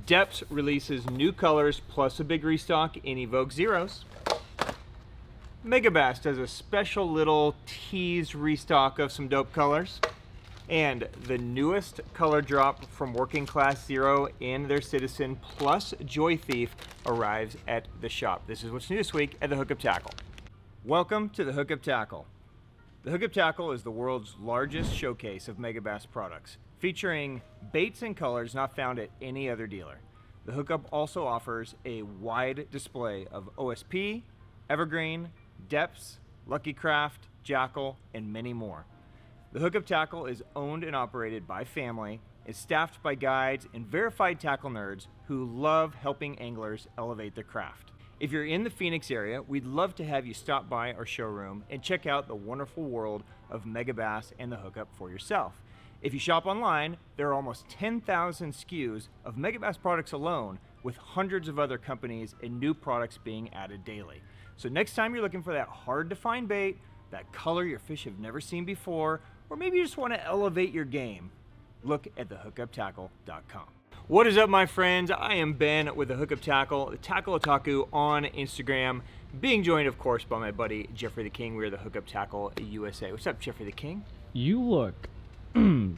Deps releases new colors plus a big restock in Evoke Zeros. Megabass does a special little tease restock of some dope colors. And the newest color drop from Working Class Zero in their Citizen plus Joy Thief arrives at the shop. This is what's new this week at the Hookup Tackle. Welcome to the Hookup Tackle. The Hookup Tackle is the world's largest showcase of Megabass products, featuring baits and colors not found at any other dealer. The Hookup also offers a wide display of OSP, Evergreen, Deps, Lucky Craft, Jackal, and many more. The Hookup Tackle is owned and operated by family, is staffed by guides and verified tackle nerds who love helping anglers elevate their craft. If you're in the Phoenix area, we'd love to have you stop by our showroom and check out the wonderful world of Megabass and the Hookup for yourself. If you shop online, there are almost 10,000 SKUs of Megabass products alone, with hundreds of other companies and new products being added daily. So next time you're looking for that hard to find bait, that color your fish have never seen before, or maybe you just want to elevate your game, look at thehookuptackle.com. What is up, my friends? I am Ben with the Hookup Tackle, the Tackle Otaku on Instagram, being joined, of course, by my buddy Jeffrey the King. We are the Hookup Tackle USA. What's up, Jeffrey the King? You look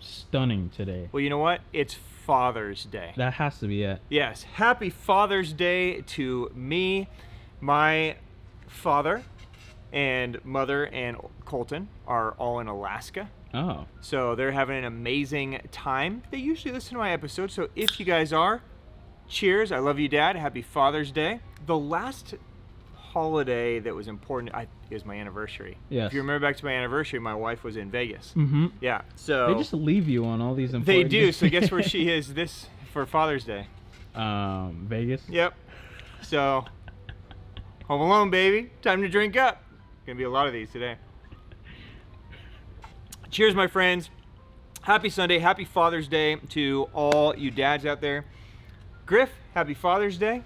stunning today. Well, you know what? It's Father's Day. That has to be it. Yes. Happy Father's Day to me, my father, and mother and Colton are all in Alaska. Oh. So they're having an amazing time. They usually listen to my episodes, so if you guys are, cheers. I love you, Dad. Happy Father's Day. The last holiday that was important is my anniversary. Yes. If you remember back to my anniversary, my wife was in Vegas. Mm-hmm. Yeah. So they just leave you on all these important They do. So guess where she is this for Father's Day? Vegas. Yep. So home alone, baby. Time to drink up. Gonna be a lot of these today. Cheers, my friends. Happy Sunday. Happy Father's Day to all you dads out there. Griff, happy Father's Day.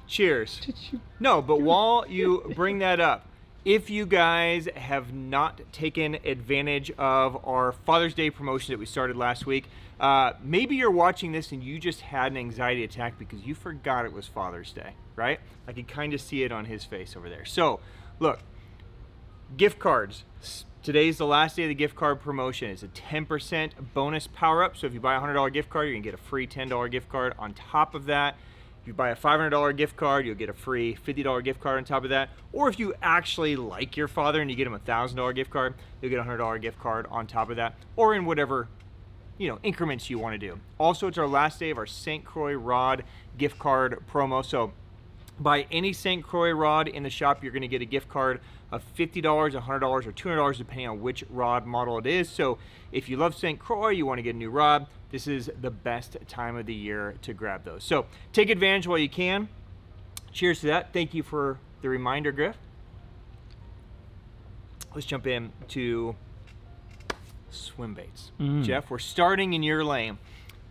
Cheers. No, but while you bring that up, if you guys have not taken advantage of our Father's Day promotion that we started last week, maybe you're watching this and you just had an anxiety attack because you forgot it was Father's Day, right? I can kind of see it on his face over there. So, look, gift cards. Today's the last day of the gift card promotion. It's a 10% bonus power-up. So if you buy a $100 gift card, you're going to get a free $10 gift card on top of that. If you buy a $500 gift card, you'll get a free $50 gift card on top of that. Or if you actually like your father and you get him a $1,000 gift card, you'll get a $100 gift card on top of that. Or in whatever, increments you want to do. Also, it's our last day of our St. Croix rod gift card promo. So buy any St. Croix rod in the shop, you're going to get a gift card of $50, $100, or $200, depending on which rod model it is. So if you love St. Croix, you want to get a new rod, this is the best time of the year to grab those. So take advantage while you can. Cheers to that. Thank you for the reminder, Griff. Let's jump in to swim baits. Jeff, we're starting in your lane.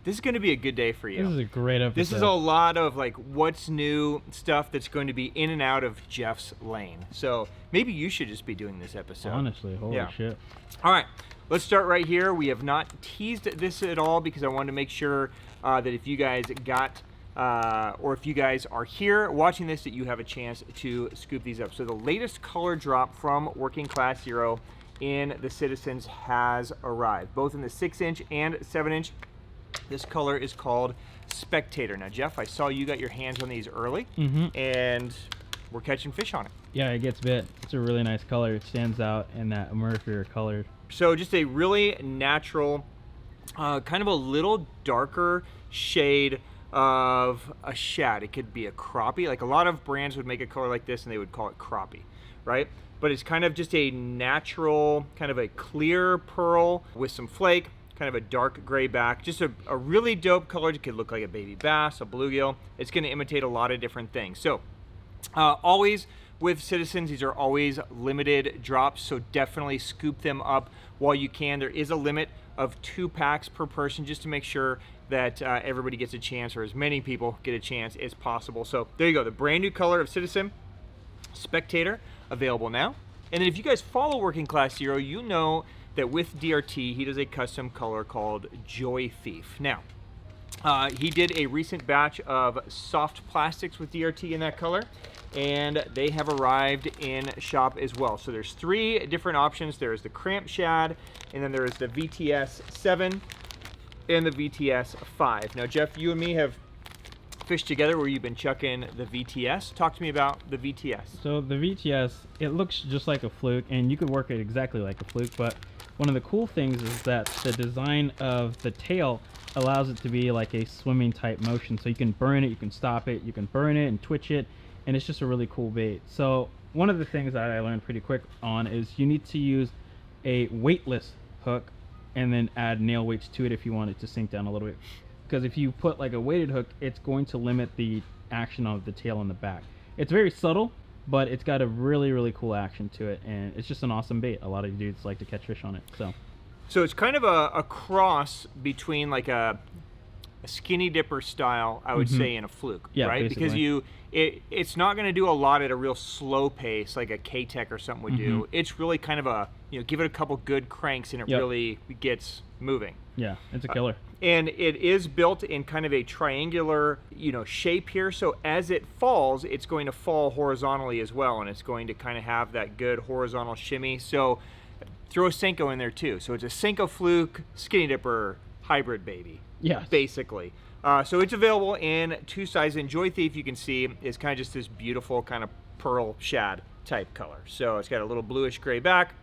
This is going to be a good day for you. This is a great episode. This is a lot of what's new stuff that's going to be in and out of Jeff's lane. So maybe you should just be doing this episode. Honestly, holy shit. All right, let's start right here. We have not teased this at all because I wanted to make sure that if you guys got, or if you guys are here watching this, that you have a chance to scoop these up. So the latest color drop from Working Class Zero in the Citizens has arrived, both in the 6-inch and 7-inch. This color is called Spectator. Now, Jeff, I saw you got your hands on these early, and we're catching fish on it. Yeah, it gets bit. It's a really nice color. It stands out in that murkier color. So just a really natural, kind of a little darker shade of a shad. It could be a crappie. Like a lot of brands would make a color like this, and they would call it crappie, right? But it's kind of just a natural, kind of a clear pearl with some flake. Kind of a dark gray back, just a really dope color. It could look like a baby bass, a bluegill. It's going to imitate a lot of different things. So always with Citizens, these are always limited drops, so definitely scoop them up while you can. There is a limit of 2 packs per person just to make sure that everybody gets a chance, or as many people get a chance as possible. So there you go, the brand new color of Citizen Spectator available now. And then if you guys follow Working Class Zero, you know that with DRT, he does a custom color called Joy Thief. Now, he did a recent batch of soft plastics with DRT in that color, and they have arrived in shop as well. So there's 3 different options. There's the Cramp Shad, and then there's the VTS 7 and the VTS 5. Now, Jeff, you and me have fished together where you've been chucking the VTS. Talk to me about the VTS. So the VTS, it looks just like a fluke, and you could work it exactly like a fluke, but one of the cool things is that the design of the tail allows it to be like a swimming type motion. So you can burn it, you can stop it, you can burn it and twitch it, and it's just a really cool bait. So one of the things that I learned pretty quick on is you need to use a weightless hook and then add nail weights to it if you want it to sink down a little bit. Because if you put like a weighted hook, it's going to limit the action of the tail on the back. It's very subtle, but it's got a really, really cool action to it, and it's just an awesome bait. A lot of dudes like to catch fish on it. So it's kind of a cross between like a skinny dipper style, I would say, and a fluke, yeah, right? basically. Because it's not going to do a lot at a real slow pace like a K-Tech or something would do. It's really kind of a, give it a couple good cranks and it really gets moving. Yeah, it's a killer. And it is built in kind of a triangular, shape here. So as it falls, it's going to fall horizontally as well, and it's going to kind of have that good horizontal shimmy. So throw a Senko in there too. So it's a Senko fluke skinny dipper hybrid baby. Yeah, basically. So it's available in 2 sizes. And Joy Thief, you can see, is kind of just this beautiful kind of pearl shad type color. So it's got a little bluish gray back,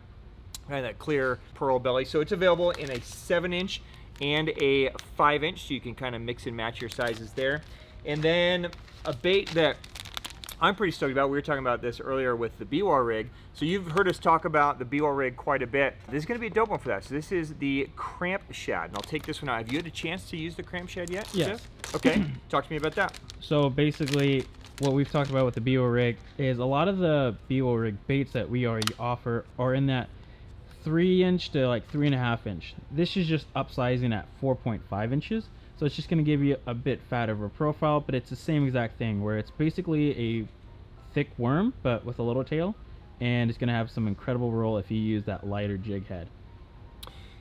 and that clear pearl belly. So it's available in a 7-inch and a 5-inch, so you can kind of mix and match your sizes there. And then a bait that I'm pretty stoked about, we were talking about this earlier with the B-Wall rig. So you've heard us talk about the B-Wall rig quite a bit. This is going to be a dope one for that. So this is the Cramp Shad, and I'll take this one out. Have you had a chance to use the Cramp Shad yet? Yes. Jeff? Okay, talk to me about that. So basically, what we've talked about with the B-Wall rig is a lot of the B-Wall rig baits that we already offer are in that 3-inch to like 3.5-inch. This is just upsizing at 4.5 inches. So it's just going to give you a bit fatter of a profile, but it's the same exact thing where it's basically a thick worm, but with a little tail, and it's going to have some incredible roll if you use that lighter jig head.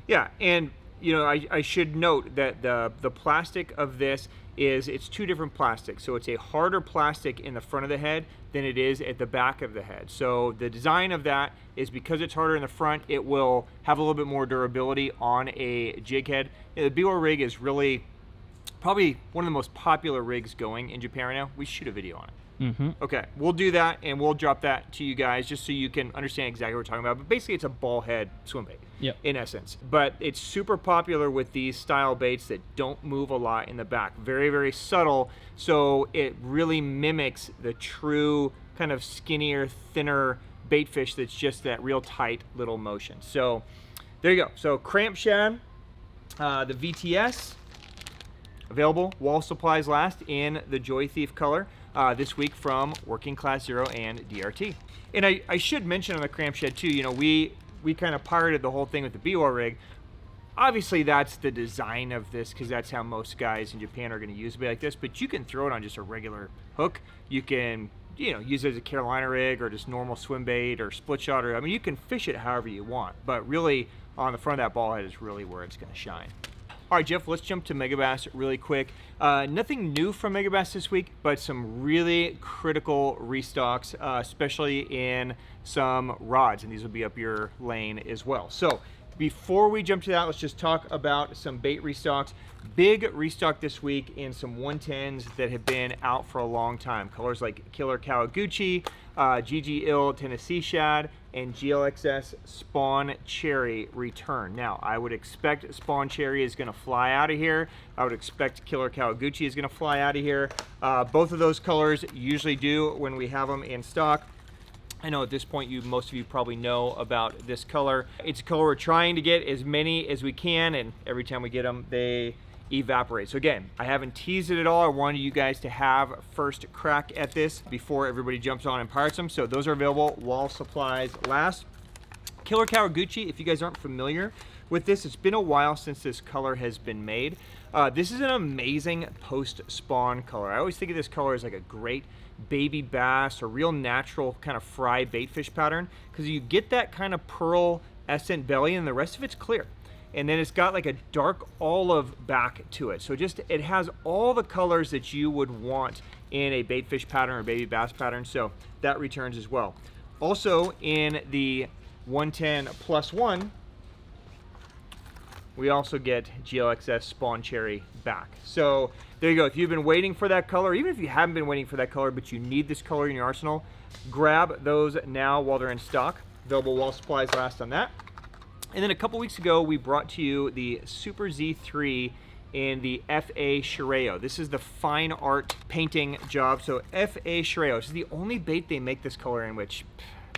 Yeah, and I should note that the plastic of this it's 2 different plastics. So it's a harder plastic in the front of the head than it is at the back of the head. So the design of that is because it's harder in the front, it will have a little bit more durability on a jig head. The B-Wall rig is really probably one of the most popular rigs going in Japan right now. We should shoot a video on it. Okay, we'll do that, and we'll drop that to you guys just so you can understand exactly what we're talking about. But basically, it's a ball head swim bait, in essence. But it's super popular with these style baits that don't move a lot in the back. Very, very subtle, so it really mimics the true kind of skinnier, thinner bait fish that's just that real tight little motion. So there you go. So Cramp Shad, the VTS, available while supplies last in the Joy Thief color. This week from Working Class Zero and DRT. And I should mention on the Cramp Shad too, we kind of pirated the whole thing with the B-Wall rig. Obviously that's the design of this because that's how most guys in Japan are going to use a bait like this, but you can throw it on just a regular hook. You can use it as a Carolina rig or just normal swim bait or split shot, or you can fish it however you want, but really on the front of that ball head is really where it's going to shine. All right, Jeff, let's jump to Megabass really quick. Nothing new from Megabass this week, but some really critical restocks, especially in some rods, and these will be up your lane as well. So before we jump to that, let's just talk about some bait restocks. Big restock this week in some 110s that have been out for a long time. Colors like Killer Kougeki, GG Ill Tennessee Shad, and GLXS Spawn Cherry return. Now, I would expect Spawn Cherry is going to fly out of here. I would expect Killer Kougeki is going to fly out of here. Both of those colors usually do when we have them in stock. I know at this point most of you probably know about this color. It's a color we're trying to get as many as we can, and every time we get them, they evaporate. So again, I haven't teased it at all. I wanted you guys to have first crack at this before everybody jumps on and pirates them. So those are available while supplies last. Killer Kougeki, if you guys aren't familiar with this, it's been a while since this color has been made. This is an amazing post-spawn color. I always think of this color as like a great baby bass or real natural kind of fry bait fish pattern, because you get that kind of pearl essence belly, and the rest of it's clear. And then it's got like a dark olive back to it. So just, it has all the colors that you would want in a bait fish pattern or baby bass pattern. So that returns as well. Also in the 110+1, we also get GLXS Spawn Cherry back. So there you go. If you've been waiting for that color, even if you haven't been waiting for that color, but you need this color in your arsenal, grab those now while they're in stock. Available while supplies last on that. And then a couple weeks ago, we brought to you the Super Z3 in the FA Shireo. This is the fine art painting job. So FA Shireo, this is the only bait they make this color in, which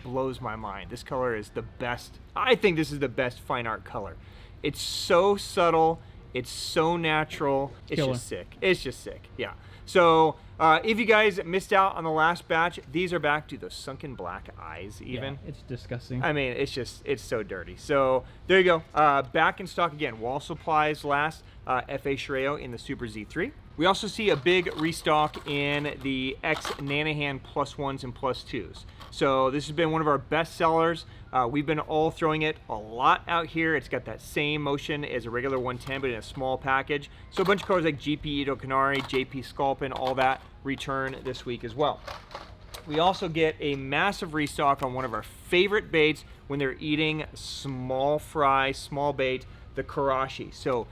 blows my mind. This color is the best. I think this is the best fine art color. It's so subtle. It's so natural. It's Killer. just sick. It's just sick. Yeah. So if you guys missed out on the last batch, these are back. Dude, those sunken black eyes even. Yeah, it's disgusting. I mean, it's so dirty. So there you go. Back in stock again. While supplies last, FA Shireo in the Super Z3. We also see a big restock in the X Nanahan +1s and +2s. So this has been one of our best sellers. We've been all throwing it a lot out here. It's got that same motion as a regular 110, but in a small package. So a bunch of colors like GP Ito Canary, JP Sculpin, all that return this week as well. We also get a massive restock on one of our favorite baits when they're eating small fry, small bait, the Karashi. So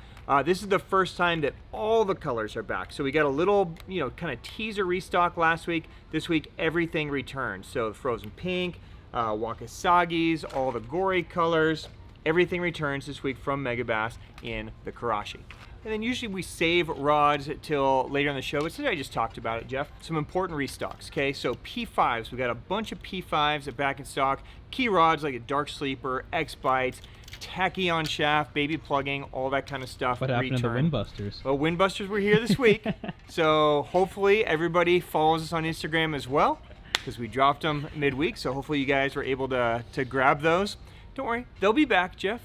this is the first time that all the colors are back. So we got a little, kind of teaser restock last week. This week, everything returns. So the frozen pink, Wakasagis, all the gory colors, everything returns this week from Megabass in the Karashi. And then usually we save rods till later in the show, but today I just talked about it, Jeff. Some important restocks, okay? So P5s, we got a bunch of P5s that back in stock. Key rods like a Dark Sleeper, X-Bites, Tachyon shaft, baby plugging, all that kind of stuff. What happened to the Windbusters? Well, Windbusters were here this week. So hopefully everybody follows us on Instagram as well, because we dropped them midweek. So hopefully you guys were able to grab those. Don't worry, they'll be back, Jeff.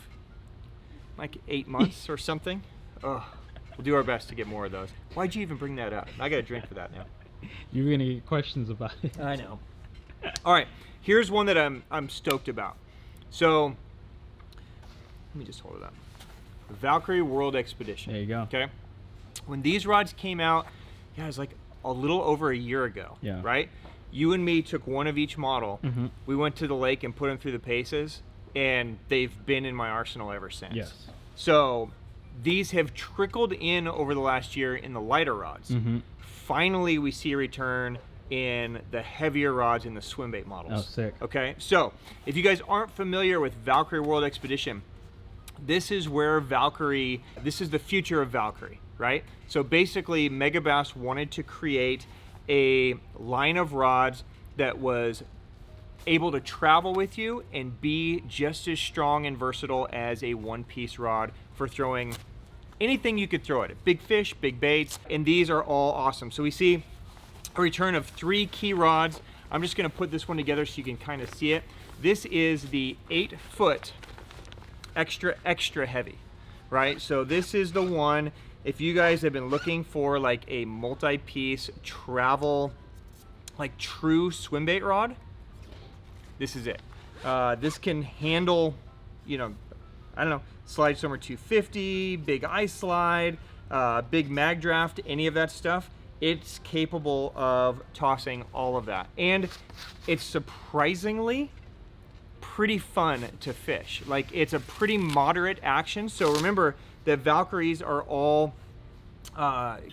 Like 8 months or something. Ugh. We'll do our best to get more of those. Why'd you even bring that up? I got a drink for that now. You're gonna get questions about it. I know. All right, here's one that I'm stoked about. So let me just hold it up. Valkyrie World Expedition. There you go. Okay. When these rods came out, yeah, it was like a little over a year ago. Yeah. Right. You and me took one of each model. Mm-hmm. We went to the lake and put them through the paces, and they've been in my arsenal ever since. Yes. So these have trickled in over the last year in the lighter rods. Mm-hmm. Finally, we see a return in the heavier rods in the swim bait models. Oh, sick. Okay, so if you guys aren't familiar with Valkyrie World Expedition, this is where Valkyrie, this is the future of Valkyrie, right? So basically, Megabass wanted to create a line of rods that was able to travel with you and be just as strong and versatile as a one-piece rod for throwing anything you could throw at it. Big fish, big baits, and these are all awesome. So we see a return of 3 key rods. I'm just gonna put this one together so you can kind of see it. This is the 8-foot extra heavy, right? So this is the one, if you guys have been looking for like a multi-piece travel, like true swim bait rod, this is it. This can handle, I don't know, slide somewhere 250, big ice slide, big mag draft, any of that stuff. It's capable of tossing all of that. And it's surprisingly pretty fun to fish. Like, it's a pretty moderate action. So remember that Valkyries are all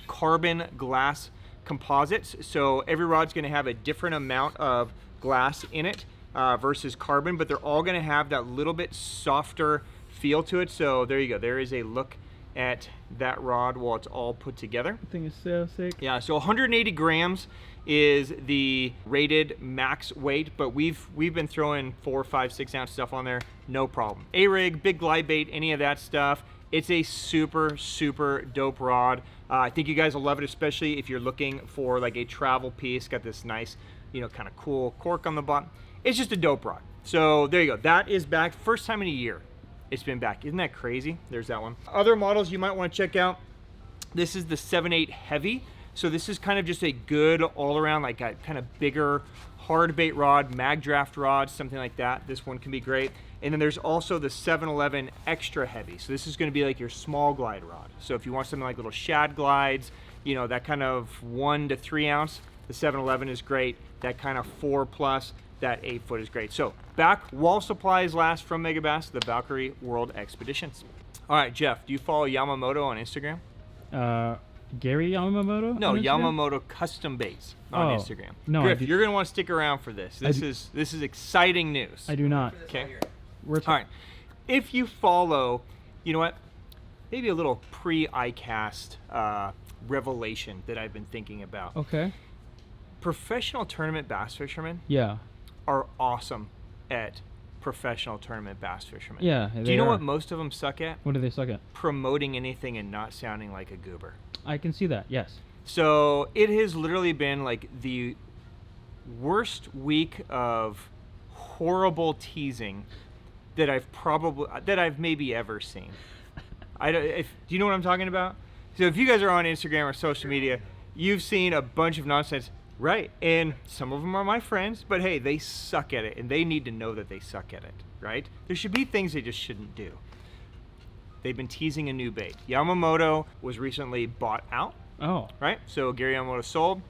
carbon glass composites. So every rod's gonna have a different amount of glass in it versus carbon, but they're all gonna have that little bit softer feel to it. So there you go. There is a look at that rod while it's all put together. I think it's so sick. Yeah, so 180 grams is the rated max weight, but we've been throwing 4, 5, 6 ounce stuff on there, no problem. A-rig, big glide bait, any of that stuff. It's a super dope rod. I think you guys will love it, especially if you're looking for like a travel piece. Got this nice, kind of cool cork on the bottom. It's just a dope rod. So there you go. That is back. First time in a year it's been back. Isn't that crazy? There's that one. Other models you might want to check out. This is the 7/8 heavy. So this is kind of just a good all around, like a kind of bigger hard bait rod, mag draft rod, something like that. This one can be great. And then there's also the 711 Extra Heavy. So this is going to be like your small glide rod. So if you want something like little Shad glides, you know, that kind of 1 to 3 ounce, the 711 is great. That kind of 4+, that 8 foot is great. So back while supplies last from Megabass, the Valkyrie World Expeditions. All right, Jeff, do you follow Yamamoto on Instagram? Gary Yamamoto? No, on Instagram? Yamamoto Custom Baits on Instagram. No, Griff, you're gonna want to stick around for this. This is exciting news. I do not. Okay. All right. If you follow, you know what? Maybe a little pre-ICAST revelation that I've been thinking about. Okay. Professional tournament bass fishermen Yeah. are awesome at professional tournament bass fishermen. Yeah. Do you know what most of them suck at? What do they suck at? Promoting anything and not sounding like a goober. I can see that. Yes. So it has literally been like the worst week of horrible teasing that I've maybe ever seen. Do you know what I'm talking about? So if you guys are on Instagram or social media, you've seen a bunch of nonsense, right? And some of them are my friends, but hey, they suck at it, and they need to know that they suck at it, right? There should be things they just shouldn't do. They've been teasing a new bait. Yamamoto was recently bought out. Oh. Right? So Gary Yamamoto sold.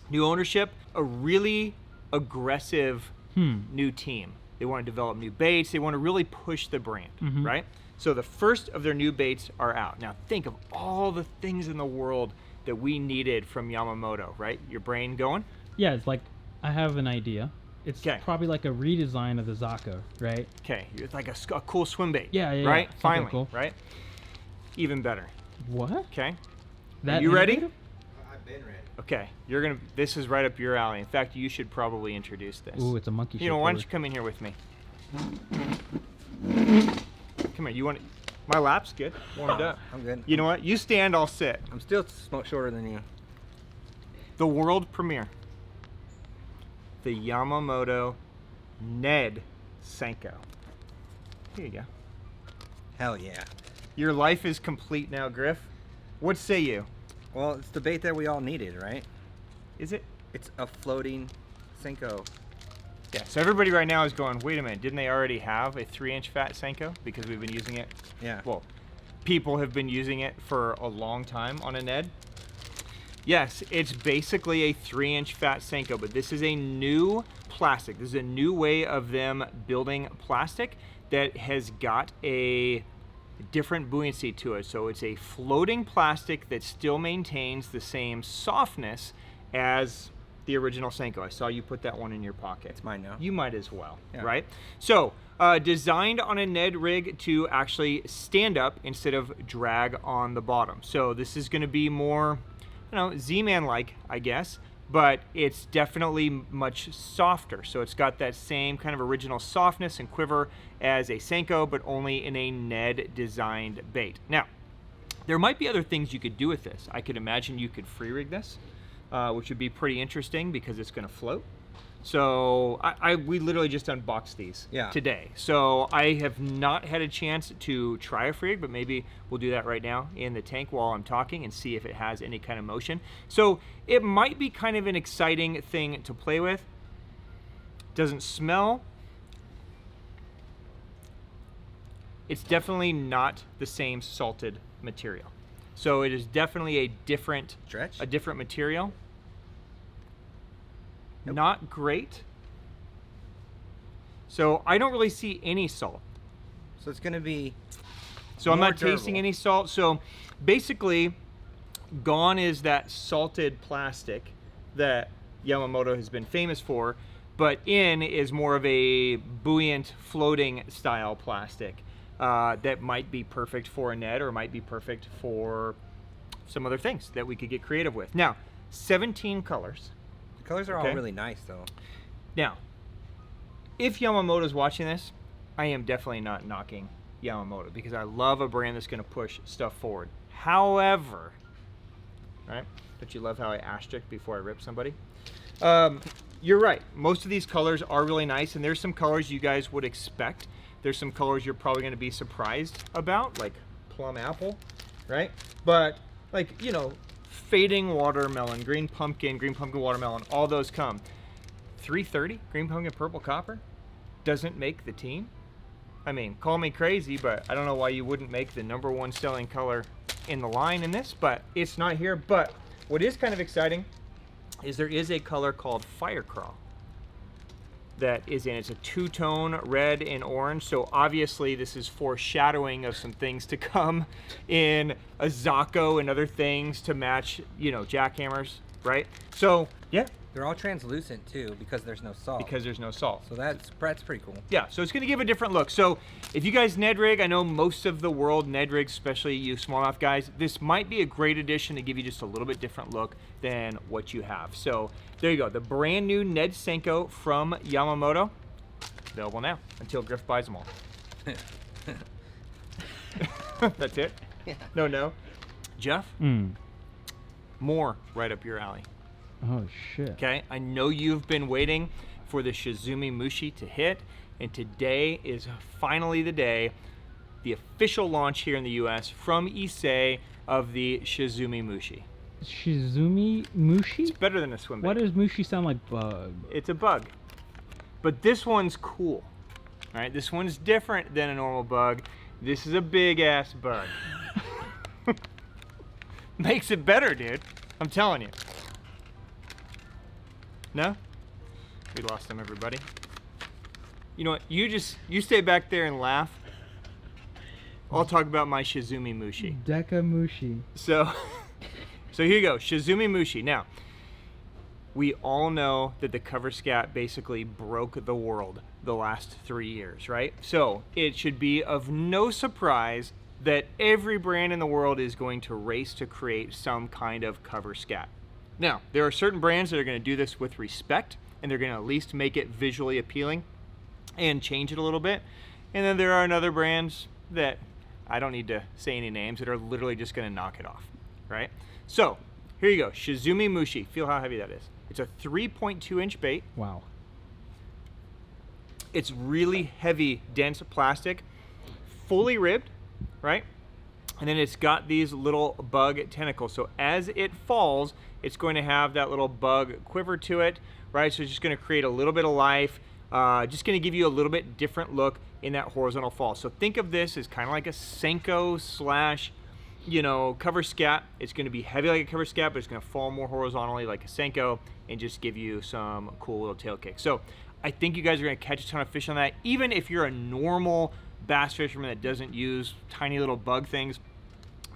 New ownership, a really aggressive new team. They want to develop new baits. They want to really push the brand, right? So the first of their new baits are out. Now think of all the things in the world that we needed from Yamamoto, right? Your brain going? Yeah, it's like, I have an idea. It's 'Kay. probably like a redesign of the Zako, right? Okay, it's like a cool swim bait. Yeah, right? something Finally, cool. right? Even better. What? Okay. That Are you ready? innovative? I've been ready. Okay, this is right up your alley. In fact, you should probably introduce this. Ooh, it's a monkey. You know, why don't you come in here with me? Come here. You want? My lap's good. Warmed up. I'm good. You know what? You stand. I'll sit. I'm still shorter than you. The world premiere. The Yamamoto Ned Senko. Here you go. Hell yeah. Your life is complete now, Griff. What say you? Well, it's the bait that we all needed, right? Is it? It's a floating Senko. Yeah. So everybody right now is going, wait a minute, didn't they already have a 3-inch fat Senko? Because we've been using it. Yeah. Well, people have been using it for a long time on a Ned. Yes, it's basically a 3-inch fat Senko, but this is a new plastic. This is a new way of them building plastic that has got a different buoyancy to it. So it's a floating plastic that still maintains the same softness as the original Senko. I saw you put that one in your pocket. It's mine now. You might as well, Yeah. right? So designed on a Ned rig to actually stand up instead of drag on the bottom. So this is going to be more, Z-Man like, I guess, but it's definitely much softer. So it's got that same kind of original softness and quiver as a Senko, but only in a Ned designed bait. Now, there might be other things you could do with this. I could imagine you could free rig this, which would be pretty interesting because it's going to float. So we literally just unboxed these today. So I have not had a chance to try a free rig, but maybe we'll do that right now in the tank while I'm talking and see if it has any kind of motion. So it might be kind of an exciting thing to play with. Doesn't smell. It's definitely not the same salted material. So it is definitely a different material. Nope. Not great. So I don't really see any salt. So it's going to be So I'm not durable. tasting any salt. So basically, gone is that salted plastic that Yamamoto has been famous for, but in is more of a buoyant floating style plastic that might be perfect for a Ned or might be perfect for some other things that we could get creative with. Now, 17 colors. The colors are all really nice, though. Now, if Yamamoto's watching this, I am definitely not knocking Yamamoto because I love a brand that's going to push stuff forward. However, right? Don't you love how I asterisk before I rip somebody? You're right. Most of these colors are really nice, and there's some colors you guys would expect. There's some colors you're probably going to be surprised about, like plum apple, right? But like, fading watermelon, green pumpkin watermelon, all those come. 330, green pumpkin, purple copper, doesn't make the team. I mean, call me crazy, but I don't know why you wouldn't make the #1 selling color in the line in this, but it's not here. But what is kind of exciting is there is a color called Fire Crawl that is in. It's a two-tone red and orange, so obviously this is foreshadowing of some things to come in a Zocco and other things to match, you know, jackhammers, right? So yeah, They're all translucent too because there's no salt. because there's no salt. So that's pretty cool. Yeah, so it's going to give a different look. So if you guys Ned rig, I know most of the world Ned rigs, especially you smallmouth guys, this might be a great addition to give you just a little bit different look than what you have. So there you go, the brand new Ned Senko from Yamamoto, available now until Griff buys them all. That's it? Yeah. No. Jeff, more right up your alley. Oh shit. Okay, I know you've been waiting for the Shizumi Mushi to hit, and today is finally the day, the official launch here in the US from Issei of the Shizumi Mushi. Shizumi Mushi? It's better than a swim bait. Why does Mushi sound like bug? It's a bug, but this one's cool. All right, this one's different than a normal bug. This is a big ass bug. Makes it better, dude. I'm telling you. No? We lost them, everybody. You know what? You stay back there and laugh. I'll talk about my Shizumi Mushi. Deka Mushi. So here you go, Shizumi Mushi. Now, we all know that the cover scat basically broke the world the last 3 years, right? So it should be of no surprise that every brand in the world is going to race to create some kind of cover scat. Now, there are certain brands that are going to do this with respect, and they're going to at least make it visually appealing and change it a little bit. And then there are other brands that, I don't need to say any names, that are literally just going to knock it off, right? So, here you go, Shizumi Mushi. Feel how heavy that is. It's a 3.2-inch bait. Wow. It's really heavy, dense plastic, fully ribbed, right? And then it's got these little bug tentacles. So as it falls, it's going to have that little bug quiver to it, right? So it's just going to create a little bit of life, just going to give you a little bit different look in that horizontal fall. So think of this as kind of like a Senko slash, you know, cover scat. It's going to be heavy like a cover scat, but it's going to fall more horizontally like a Senko and just give you some cool little tail kick. So I think you guys are going to catch a ton of fish on that. Even if you're a normal bass fisherman that doesn't use tiny little bug things,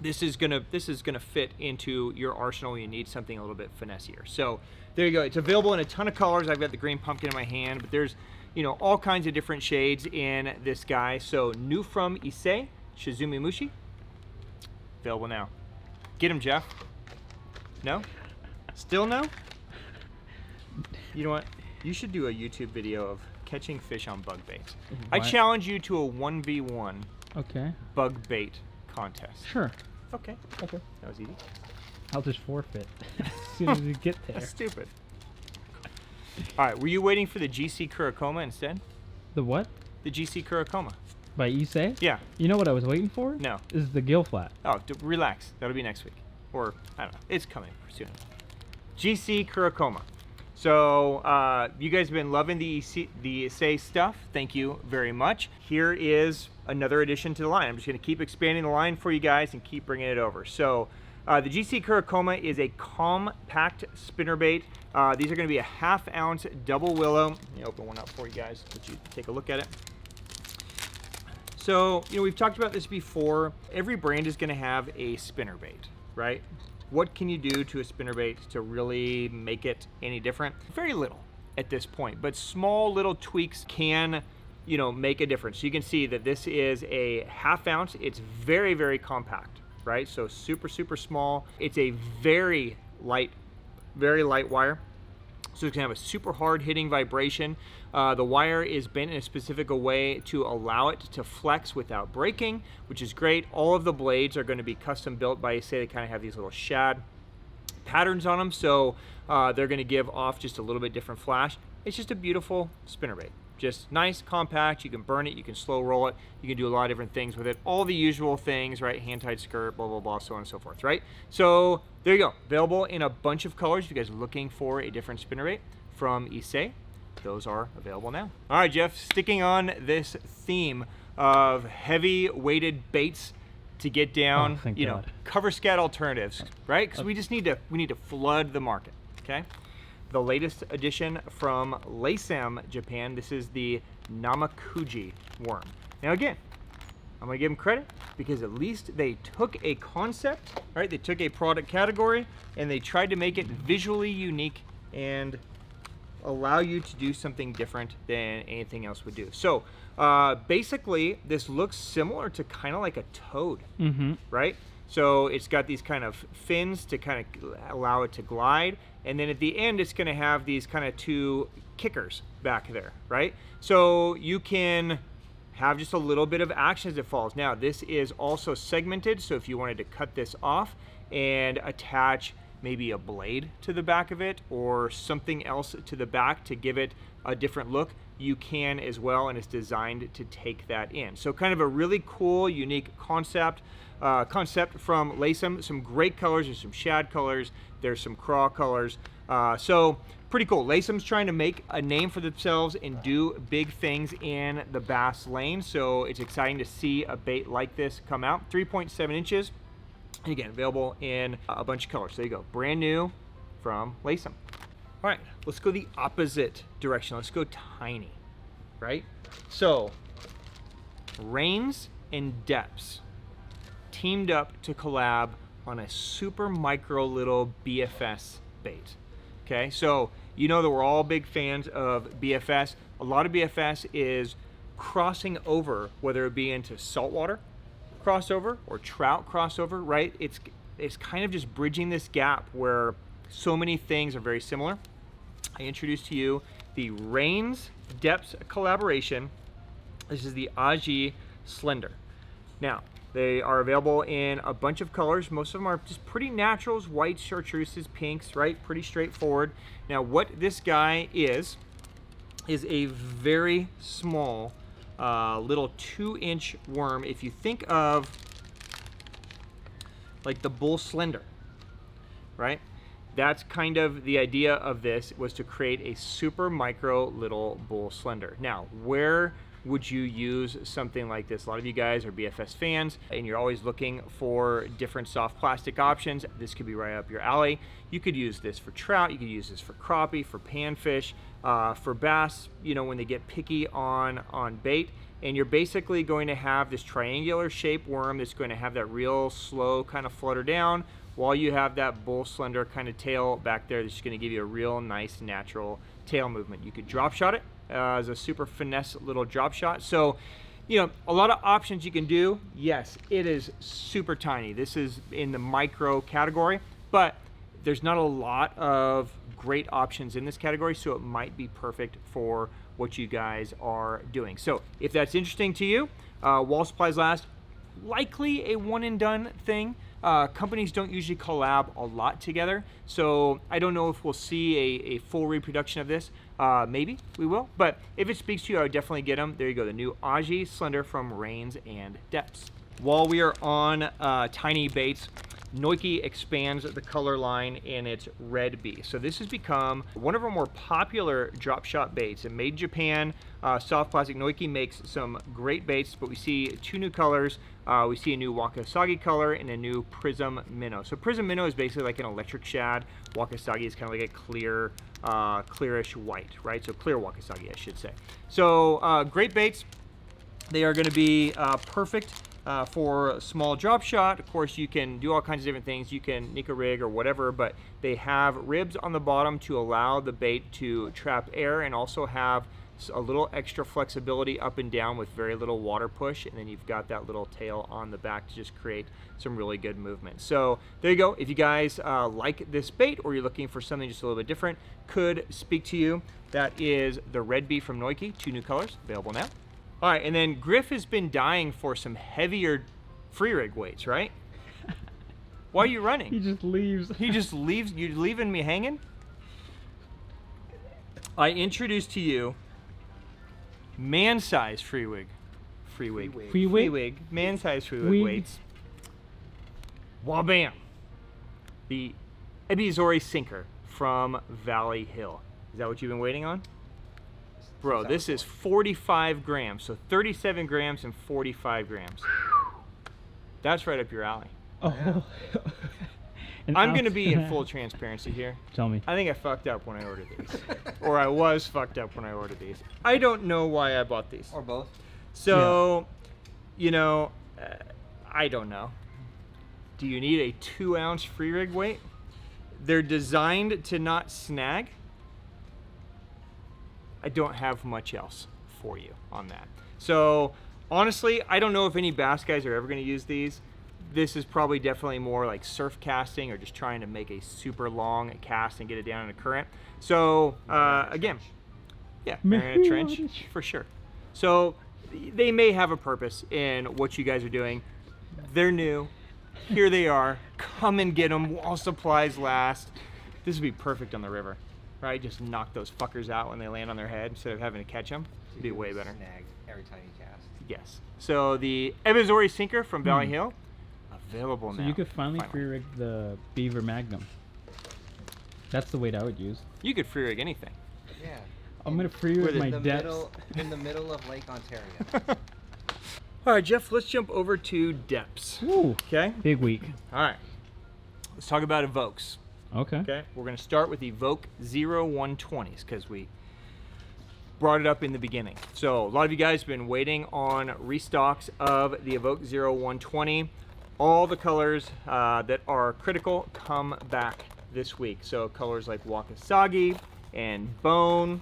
this is gonna fit into your arsenal when you need something a little bit finessier. So there you go. It's available in a ton of colors. I've got the green pumpkin in my hand, but there's, you know, all kinds of different shades in this guy. So new from Issei, Shizumi Mushi, available now. Get him, Jeff. No? Still no? You know what? You should do a YouTube video of catching fish on bug baits. I challenge you to a 1v1 bug bait contest. Sure. Okay. That was easy. I'll just forfeit as soon as we get there. That's stupid. All right, were you waiting for the GC Kurucoma instead? The what? The GC Kurucoma. By Issei? Yeah. You know what I was waiting for? No. This is the gill flat. Oh, relax. That'll be next week. Or, I don't know. It's coming soon. GC Kurucoma. So, you guys have been loving the Issei stuff. Thank you very much. Here is another addition to the line. I'm just going to keep expanding the line for you guys and keep bringing it over. So, the GC Kurucoma is a compact spinnerbait. These are going to be a 1/2 ounce double willow. Let me open one up for you guys, let you take a look at it. So, you know, we've talked about this before. Every brand is going to have a spinnerbait, right? What can you do to a spinnerbait to really make it any different? Very little at this point, but small little tweaks can, you know, make a difference. So you can see that this is a 1/2 ounce. It's very, very compact, right? So super, super small. It's a very light wire. So it's gonna have a super hard hitting vibration. The wire is bent in a specific way to allow it to flex without breaking, which is great. All of the blades are gonna be custom built by Issei. They kind of have these little shad patterns on them, so they're gonna give off just a little bit different flash. It's just a beautiful spinnerbait. Just nice, compact, you can burn it, you can slow roll it, you can do a lot of different things with it. All the usual things, right? Hand-tied skirt, blah, blah, blah, so on and so forth, right? So there you go. Available in a bunch of colors. If you guys are looking for a different spinnerbait from Issei, those are available now. All right, Jeff, sticking on this theme of heavy weighted baits to get down, thank you know, God. cover scat alternatives, right? Because we need to flood the market, okay? The latest addition from Laysam Japan, this is the Namekuji worm. Now again, I'm gonna give them credit because at least they took a concept, right? They took a product category and they tried to make it visually unique and allow you to do something different than anything else would do. So basically this looks similar to kind of like a toad, right? So it's got these kind of fins to kind of allow it to glide. And then at the end, it's gonna have these kind of two kickers back there, right? So you can have just a little bit of action as it falls. Now, this is also segmented, so if you wanted to cut this off and attach maybe a blade to the back of it or something else to the back to give it a different look, you can as well, and it's designed to take that in. So kind of a really cool, unique concept from Laysam. Some great colors. There's some shad colors. There's some craw colors. So pretty cool. Laysam's trying to make a name for themselves and do big things in the bass lane. So it's exciting to see a bait like this come out. 3.7 inches. And again, available in a bunch of colors. There you go. Brand new from Laysam. All right, let's go the opposite direction. Let's go tiny, right? So Reins and Deps teamed up to collab on a super micro little BFS bait. Okay, so you know that we're all big fans of BFS. A lot of BFS is crossing over, whether it be into saltwater crossover or trout crossover, right? It's kind of just bridging this gap where so many things are very similar. I introduce to you the Reins Deps collaboration. This is the Aji Slender. Now, they are available in a bunch of colors. Most of them are just pretty naturals, whites, chartreuses, pinks, right? Pretty straightforward. Now, what this guy is a very small little 2-inch worm. If you think of like the Bull Slender, right? That's kind of the idea of this, was to create a super micro little Bull Slender. Now, where would you use something like this? A lot of you guys are BFS fans and you're always looking for different soft plastic options. This could be right up your alley. You could use this for trout, you could use this for crappie, for panfish, for bass, you know, when they get picky on bait. And you're basically going to have this triangular shaped worm that's going to have that real slow kind of flutter down, while you have that Bull Slender kind of tail back there that's going to give you a real nice natural tail movement. You could drop shot it as a super finesse little drop shot. So, you know, a lot of options you can do. Yes, it is super tiny. This is in the micro category, but there's not a lot of great options in this category, so it might be perfect for what you guys are doing. So if that's interesting to you, while supplies last, likely a one and done thing. Companies don't usually collab a lot together, so I don't know if we'll see a full reproduction of this. Maybe we will, but if it speaks to you, I would definitely get them. There you go, the new Aji Slender from Reins and Deps. While we are on tiny baits, Noike expands the color line in its Redbee. So this has become one of our more popular drop shot baits. And made in Japan, soft plastic. Noike makes some great baits, but we see two new colors. We see a new Wakasagi color and a new Prism Minnow. So Prism Minnow is basically like an electric shad. Wakasagi is kind of like a clear, clearish white, right? So clear Wakasagi, I should say. So great baits. They are going to be perfect for small drop shot. Of course, you can do all kinds of different things. You can nick a rig or whatever, but they have ribs on the bottom to allow the bait to trap air and also have a little extra flexibility up and down with very little water push. And then you've got that little tail on the back to just create some really good movement. So there you go. If you guys like this bait or you're looking for something just a little bit different, could speak to you, that is the Redbee from Noike. Two new colors available now. All right, and then Griff has been dying for some heavier free rig weights, right? Why are you running? He just leaves. He just leaves. You're leaving me hanging? I introduced to you man-size free wig, man-size free wig weights. Wabam! The Ebizori sinker from Valley Hill. Is that what you've been waiting on? Bro, this is 45 grams. So 37 grams and 45 grams. That's right up your alley. Oh. I'm going to be in full transparency here. Tell me. I think I fucked up when I ordered these. Or I was fucked up when I ordered these. I don't know why I bought these. Or both. So, you know, I don't know. Do you need a 2-ounce free rig weight? They're designed to not snag. I don't have much else for you on that. So, honestly, I don't know if any bass guys are ever going to use these. This is probably definitely more like surf casting or just trying to make a super long cast and get it down in a current. So, again, yeah, they're in a trench for sure. So, they may have a purpose in what you guys are doing. They're new. Here they are. Come and get them while supplies last. This would be perfect on the river, right? Just knock those fuckers out when they land on their head instead of having to catch them. It'd be way better. Snag every time you cast. Yes. So the Ebizori sinker from Valley Hill, available now. So you could finally free rig the Beaver Magnum. That's the weight I would use. You could free rig anything. Yeah. I'm gonna free rig my Deps. In the middle of Lake Ontario. All right, Jeff, let's jump over to Deps. Ooh. Okay? Big week. All right. Let's talk about Evokes. Okay. Okay? We're going to start with Evoke 0120s because we brought it up in the beginning. So a lot of you guys have been waiting on restocks of the Evoke 0120. All the colors that are critical come back this week. So colors like Wakasagi and Bone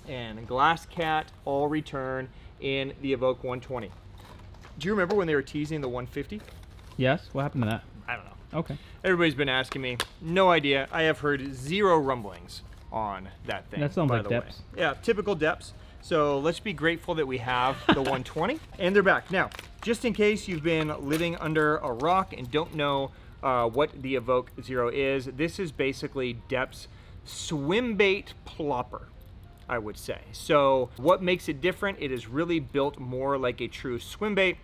and Glass Cat all return in the Evoke 120. Do you remember when they were teasing the 150? Yes. What happened to that? I don't know. Okay. Everybody's been asking me. No idea. I have heard zero rumblings on that thing. That sounds by like the way. Deps. Yeah, typical Deps. So let's be grateful that we have the 120. And they're back. Now, just in case you've been living under a rock and don't know what the Evoke Zero is, this is basically Deps swim bait plopper, I would say. So what makes it different? It is really built more like a true swim bait.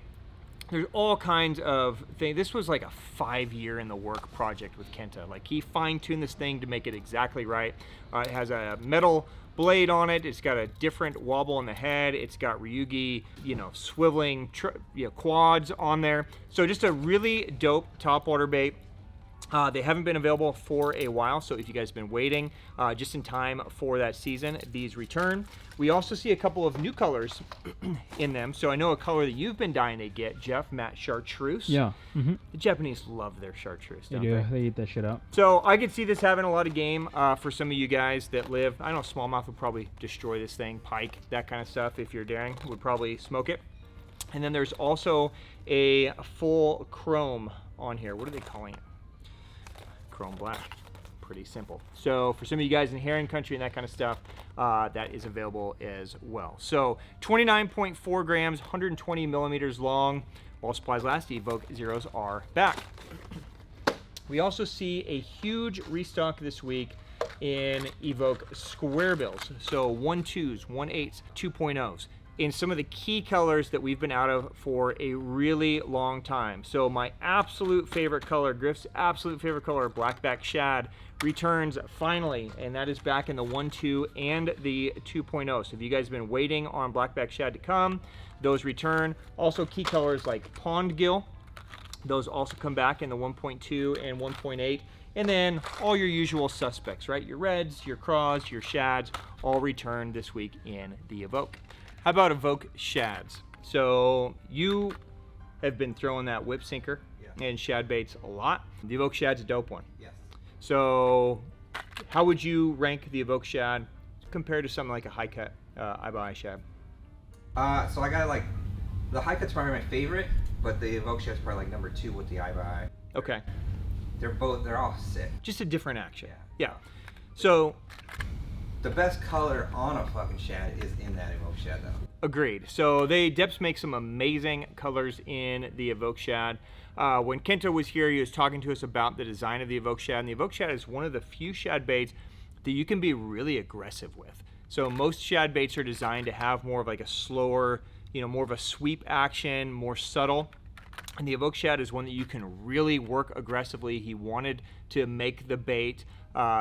There's all kinds of things. This was like a 5-year in the work project with Kenta. Like he fine-tuned this thing to make it exactly right. It has a metal blade on it. It's got a different wobble in the head. It's got Ryugi, swiveling, quads on there. So just a really dope top water bait. They haven't been available for a while, so if you guys have been waiting just in time for that season, these return. We also see a couple of new colors in them. So I know a color that you've been dying to get, Jeff, Matte Chartreuse. Yeah. Mm-hmm. The Japanese love their chartreuse, They don't do. they? They eat that shit up. So I could see this having a lot of game for some of you guys that live. I know smallmouth would probably destroy this thing, pike, that kind of stuff. If you're daring, would probably smoke it. And then there's also a full chrome on here. What are they calling it? Chrome black. Pretty simple. So for some of you guys in Heron country and that kind of stuff, that is available as well. So 29.4 grams, 120 millimeters long. While supplies last, Evoke Zeros are back. We also see a huge restock this week in Evoke square bills. So 1.2s, 1.8s, 2.0s. In some of the key colors that we've been out of for a really long time. So my absolute favorite color, Griff's absolute favorite color, Blackback Shad, returns finally, and that is back in the 1.2 and the 2.0. So if you guys have been waiting on Blackback Shad to come, those return. Also key colors like Pond Gill, those also come back in the 1.2 and 1.8. And then all your usual suspects, right? Your Reds, your Craws, your Shads, all return this week in the Evoke. How about Evoke Shads? So you have been throwing that whip sinker and shad baits a lot. The Evoke Shad's a dope one. Yes. So how would you rank the Evoke Shad compared to something like a high cut eye by eye shad? So I got like, the high cut's probably my favorite, but the Evoke Shad's probably like number 2 with the eye by eye. Okay. They're all sick. Just a different action. Yeah. So the best color on a fucking shad is in that Evoke Shad though. agreed. So Deps make some amazing colors in the Evoke Shad. When Kenta was here, he was talking to us about the design of the Evoke Shad, and the Evoke Shad is one of the few shad baits that you can be really aggressive with. So most shad baits are designed to have more of like a slower, more of a sweep action, more subtle. And the Evoke Shad is one that you can really work aggressively. He wanted to make the bait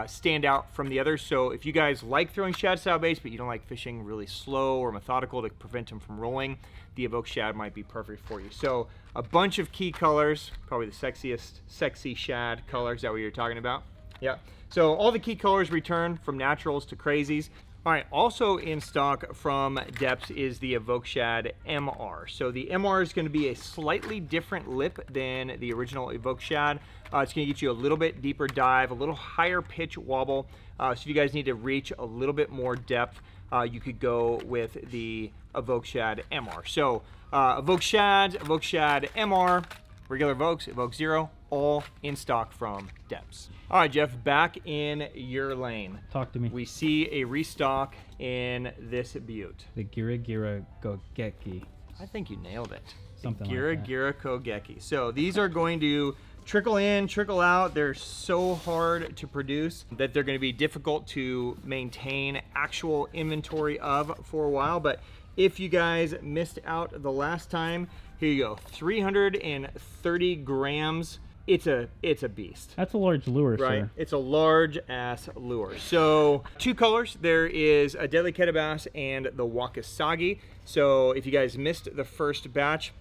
stand out from the others. So if you guys like throwing shad style baits, but you don't like fishing really slow or methodical to prevent them from rolling, the Evoke Shad might be perfect for you. So a bunch of key colors, probably the sexiest, sexy shad colors. Is that what you're talking about? Yeah. So all the key colors return from naturals to crazies. All right, also in stock from Deps is the Evoke Shad MR. So the MR is going to be a slightly different lip than the original Evoke Shad. It's going to get you a little bit deeper dive, a little higher pitch wobble. So if you guys need to reach a little bit more depth, you could go with the Evoke Shad MR. So Evoke Shad MR, regular Evokes, Evoke Zero, all in stock from Deps. All right, Jeff, back in your lane. Talk to me. We see a restock in this butte. The Gira Kougeki. I think you nailed it. Something Gira like that. Gira Kougeki. So these are going to trickle in, trickle out. They're so hard to produce that they're going to be difficult to maintain actual inventory of for a while. But if you guys missed out the last time, here you go. 330 grams. It's a beast. That's a large lure, Right, sir. it's a large ass lure. So 2 colors, there is a Deadly Keta Bass and the Wakasagi. So if you guys missed the first batch,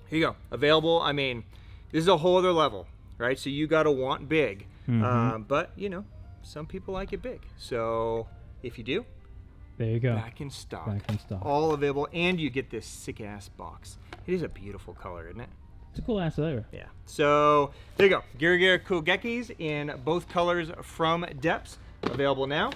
here you go, available. I mean, this is a whole other level, right? So you gotta want big, but you know, some people like it big. So if you do, There you go. back in stock. Back in stock. All available, and you get this sick ass box. It is a beautiful color, isn't it? It's a cool ass lure. Yeah, so there you go. Gira Gira Kougekis in both colors from Deps, available now.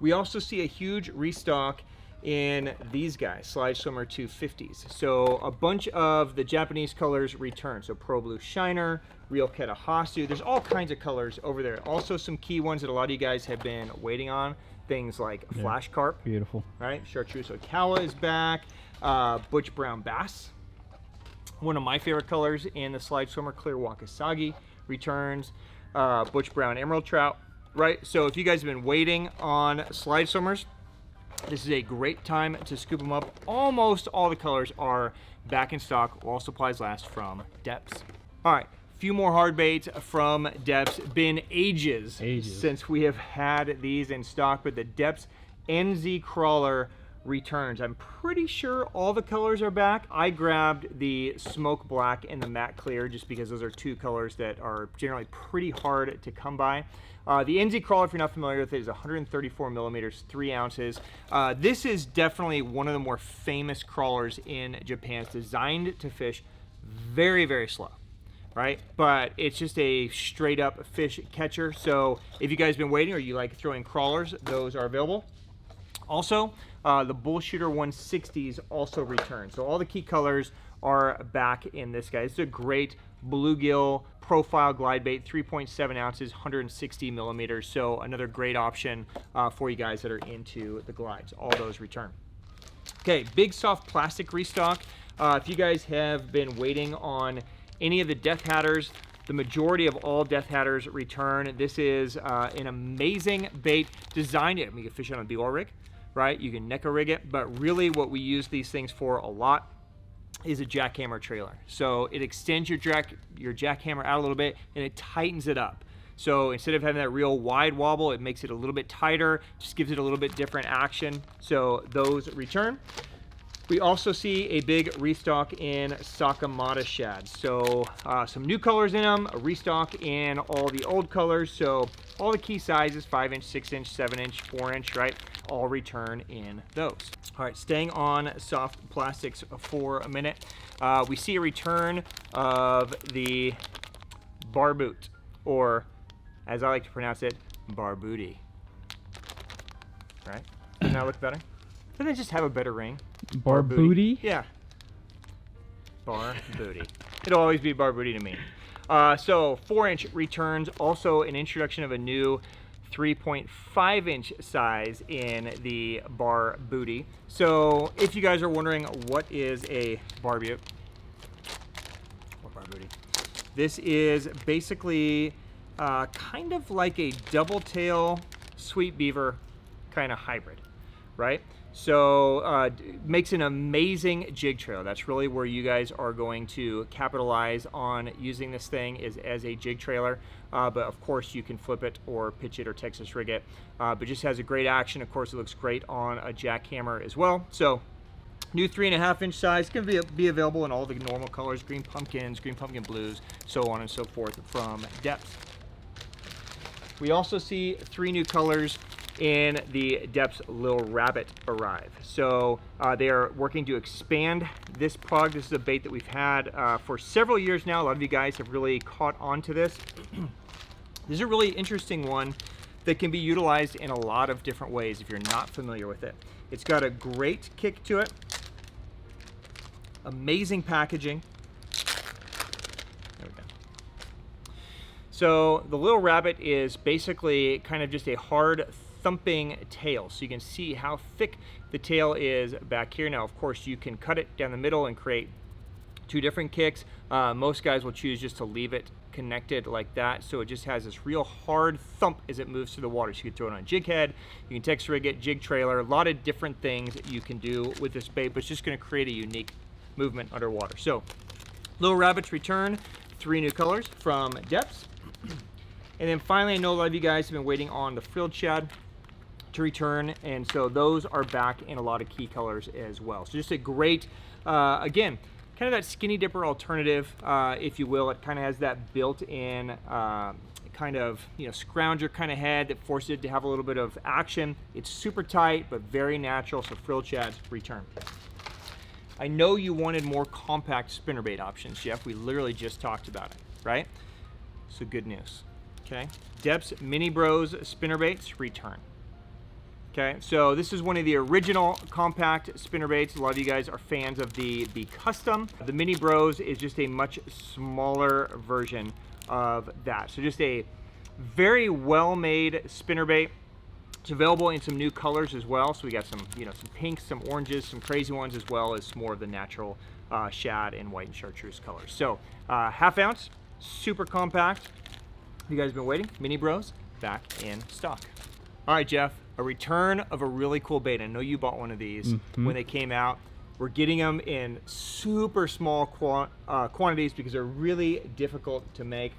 We also see a huge restock in these guys, Slide Swimmer 250s. So a bunch of the Japanese colors return. So Pro Blue Shiner, Real Keta Hasu. There's all kinds of colors over there. Also some key ones that a lot of you guys have been waiting on. Things like Flash Carp, Beautiful. right? Chartreuse Okawa is back. Butch Brown Bass. One of my favorite colors in the Slide Swimmer, Clear Wakasagi, returns. Butch Brown Emerald Trout, right? So if you guys have been waiting on Slide Swimmers, this is a great time to scoop them up. Almost all the colors are back in stock while supplies last from Deps. All right, few more hard baits from Deps. Been ages since we have had these in stock, but the Deps NZ Crawler returns. I'm pretty sure all the colors are back. I grabbed the smoke black and the matte clear just because those are 2 colors that are generally pretty hard to come by. The NZ Crawler, if you're not familiar with it, is 134 millimeters, 3 ounces. This is definitely one of the more famous crawlers in Japan. It's designed to fish very, very slow, right? But it's just a straight up fish catcher. So if you guys have been waiting or you like throwing crawlers, those are available. Also, the Bullshooter 160s also return. So all the key colors are back in this guy. It's a great bluegill profile glide bait, 3.7 ounces, 160 millimeters. So another great option for you guys that are into the glides. All those return. Okay, big soft plastic restock. If you guys have been waiting on any of the Deathhadders, the majority of all Deathhadders return. This is an amazing bait designed. I mean, you can fish it on a big oil rig, right? You can NECA rig it, but really what we use these things for a lot is a jackhammer trailer. So it extends your jackhammer out a little bit and it tightens it up. So instead of having that real wide wobble, it makes it a little bit tighter, just gives it a little bit different action. So those return. We also see a big restock in Sakamata shads. So some new colors in them, a restock in all the old colors. So all the key sizes, 5-inch, 6-inch, 7-inch, 4-inch, right? All return in those. All right, staying on soft plastics for a minute. We see a return of the Barbute, or as I like to pronounce it, Barbute. Right? Doesn't that look better? Doesn't it just have a better ring? Barbute? Yeah. Barbute. It'll always be Barbute to me. So 4-inch returns, also an introduction of a new 3.5-inch size in the Barbute. So if you guys are wondering what is a Barbute, or Barbute, this is basically kind of like a double tail sweet beaver kind of hybrid, right? So makes an amazing jig trailer. That's really where you guys are going to capitalize on using this thing, is as a jig trailer. But of course you can flip it or pitch it or Texas rig it. But just has a great action. Of course it looks great on a jackhammer as well. So new 3.5 inch size, can be available in all the normal colors, green pumpkins, green pumpkin blues, so on and so forth from Deps. We also see 3 new colors in the Deps Lil Rabbit arrive. So they are working to expand this plug. This is a bait that we've had for several years now. A lot of you guys have really caught on to this. This is a really interesting one that can be utilized in a lot of different ways if you're not familiar with it. It's got a great kick to it, amazing packaging. There we go. So the Lil Rabbit is basically kind of just a hard thumping tail. So you can see how thick the tail is back here. Now, of course, you can cut it down the middle and create 2 different kicks. Most guys will choose just to leave it connected like that, so it just has this real hard thump as it moves through the water. So you can throw it on a jig head, you can Texas rig it, jig trailer, a lot of different things that you can do with this bait, but it's just going to create a unique movement underwater. So Lil Rabbit's return, 3 new colors from Deps. And then finally, I know a lot of you guys have been waiting on the frilled shad to return, and so those are back in a lot of key colors as well. So just a great, again, kind of that skinny dipper alternative, if you will. It kind of has that built-in kind of, you know, scrounger kind of head that forces it to have a little bit of action. It's super tight, but very natural, so frilled shads return. I know you wanted more compact spinnerbait options, Jeff. We literally just talked about it, right? So good news, okay? Deps Mini Bros spinnerbaits return. Okay, so this is one of the original compact spinnerbaits. A lot of you guys are fans of the custom. The Mini Bros is just a much smaller version of that. So just a very well-made spinnerbait. It's available in some new colors as well. So we got some, you know, some pinks, some oranges, some crazy ones, as well as more of the natural shad and white and chartreuse colors. So 1/2 ounce, super compact. You guys have been waiting. Mini Bros back in stock. All right, Jeff, a return of a really cool bait. I know you bought one of these when they came out. We're getting them in super small quantities because they're really difficult to make.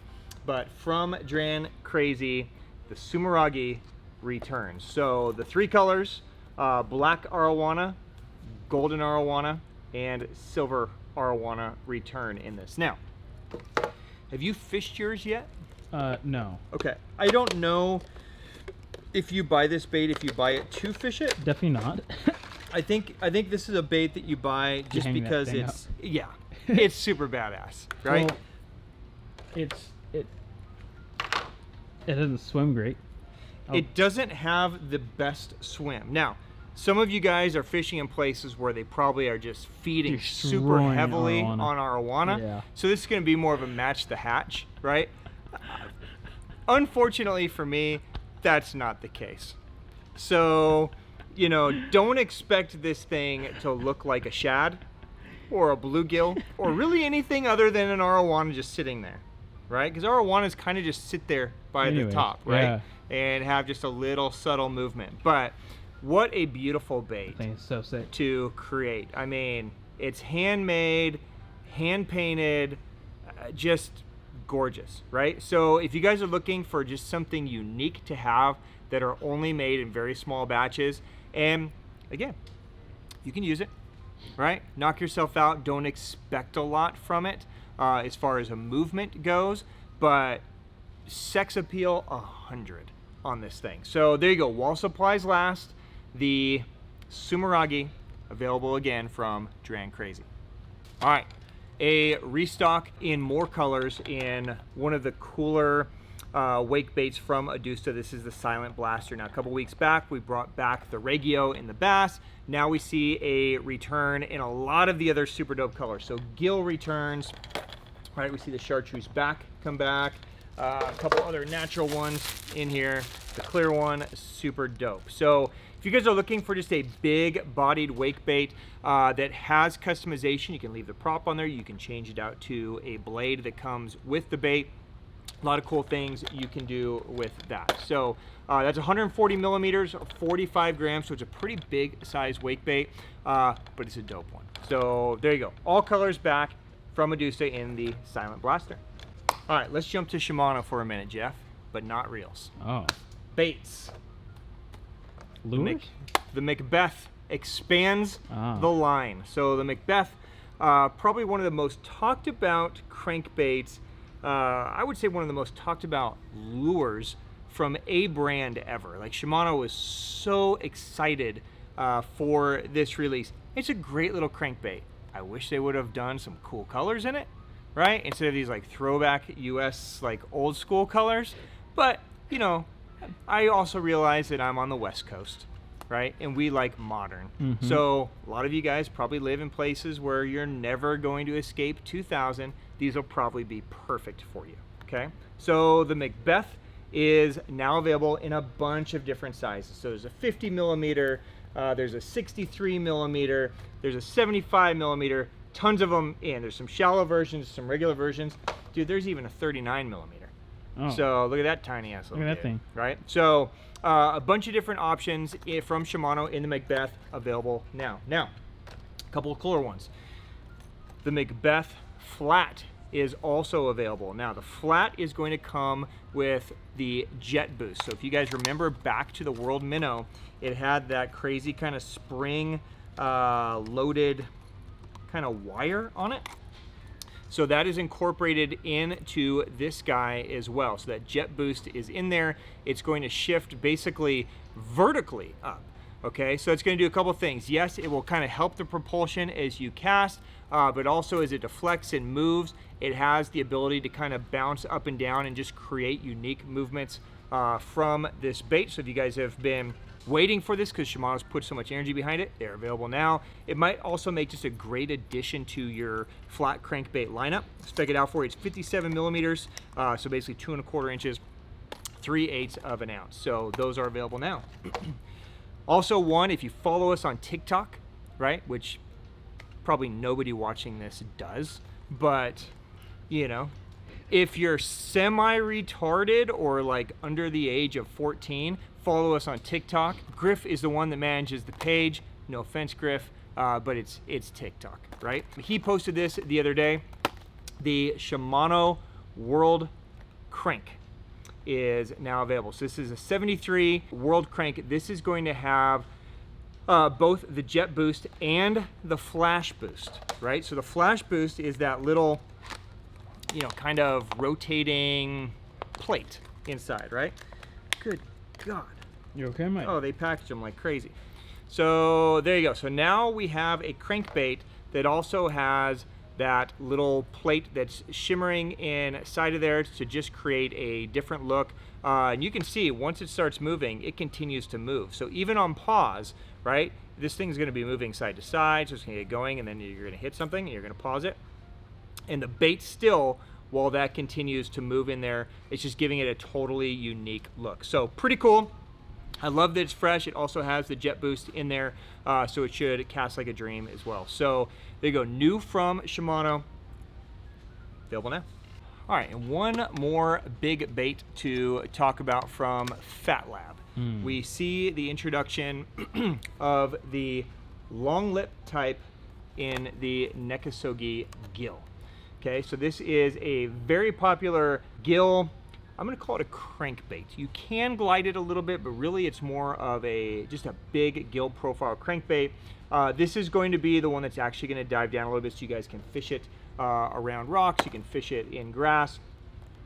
But from Dranckrazy, the Sumeragi returns. So the 3 colors, black arowana, golden arowana, and silver arowana return in this. Now, have you fished yours yet? No. Okay, I don't know if you buy this bait, if you buy it to fish it. Definitely not. I think this is a bait that you buy just because it's it's super badass, right? Well, it doesn't swim great. It doesn't have the best swim. Now, some of you guys are fishing in places where they probably are just feeding super heavily on arowana. Yeah. So this is going to be more of a match the hatch, right? Unfortunately for me, that's not the case. So, you know, don't expect this thing to look like a shad or a bluegill or really anything other than an arowana just sitting there, right? Because arowanas kind of just sit there by the top, right? Yeah. And have just a little subtle movement. But what a beautiful bait So sick to create. I mean, it's handmade, hand painted, just gorgeous, right? So if you guys are looking for just something unique to have that are only made in very small batches, and again, you can use it, right? Knock yourself out. Don't expect a lot from it as far as a movement goes, but sex appeal 100 on this thing. So there you go. While supplies last, the Sumeragi available again from Dranckrazy. All right, a restock in more colors in one of the cooler wake baits from Adusta. This is the Silent Blaster. Now, a couple weeks back, we brought back the Regio in the bass. Now we see a return in a lot of the other super dope colors. So gill returns, right? We see the chartreuse back come back. A couple other natural ones in here. The clear one, super dope. So if you guys are looking for just a big bodied wake bait that has customization, you can leave the prop on there. You can change it out to a blade that comes with the bait. A lot of cool things you can do with that. So that's 140 millimeters, 45 grams, so it's a pretty big size wake bait, but it's a dope one. So there you go. All colors back from Medusa in the Silent Blaster. All right, let's jump to Shimano for a minute, Jeff, but not reels. Oh. Baits. Lures? The McBeth expands the line. So the McBeth, probably one of the most talked about crankbaits, I would say one of the most talked about lures from a brand ever. Like Shimano was so excited for this release. It's a great little crankbait. I wish they would have done some cool colors in it, right? Instead of these like throwback US like old school colors. But, you know, I also realize that I'm on the West Coast, right? And we like modern. So a lot of you guys probably live in places where you're never going to escape 2000. These will probably be perfect for you, okay? So the McBeth is now available in a bunch of different sizes. So there's a 50 millimeter, there's a 63 millimeter, there's a 75 millimeter, tons of them in. There's some shallow versions, some regular versions. Dude, there's even a 39 millimeter. Oh. So look at that tiny ass little Look at that thing. Right? So a bunch of different options from Shimano in the McBeth available now. Now, a couple of cooler ones. The McBeth Flat is also available. Now, the Flat is going to come with the Jet Boost. So if you guys remember back to the World Minnow, it had that crazy kind of spring loaded kind of wire on it. So that is incorporated into this guy as well. So that Jet Boost is in there. It's going to shift basically vertically up. Okay, so it's going to do a couple things. Yes, it will kind of help the propulsion as you cast, but also as it deflects and moves, it has the ability to kind of bounce up and down and just create unique movements from this bait. So if you guys have been waiting for this because Shimano's put so much energy behind it, they're available now. It might also make just a great addition to your flat crankbait lineup. Spec it out for you. It's 57 millimeters, so basically 2¼ inches, 3/8 of an ounce. So those are available now. Also, one, if you follow us on TikTok, right, which probably nobody watching this does, but, you know, if you're semi-retarded or like under the age of 14, follow us on TikTok. Griff is the one that manages the page. No offense, Griff, but it's TikTok, right? He posted this the other day. The Shimano World Crank is now available. So this is a 73 World Crank. This is going to have both the Jet Boost and the Flash Boost, right? So the Flash Boost is that little, you know, kind of rotating plate inside, right? Good God. You okay, Mike? Oh, they package them like crazy. So there you go. So now we have a crankbait that also has that little plate that's shimmering inside of there to just create a different look. And you can see once it starts moving, it continues to move. So even on pause, right, this thing's going to be moving side to side, so it's going to get going, and then you're going to hit something, and you're going to pause it. And the bait still, while that continues to move in there, it's just giving it a totally unique look. So pretty cool. I love that it's fresh. It also has the Jet Boost in there, so it should cast like a dream as well. So there you go, new from Shimano, available now. All right, and one more big bait to talk about from Phat Lab. We see the introduction of the long lip type in the Nekosugi gill. Okay, so this is a very popular gill. I'm going to call it a crankbait. You can glide it a little bit, but really it's more of just a big gill profile crankbait. This is going to be the one that's actually going to dive down a little bit so you guys can fish it around rocks. You can fish it in grass,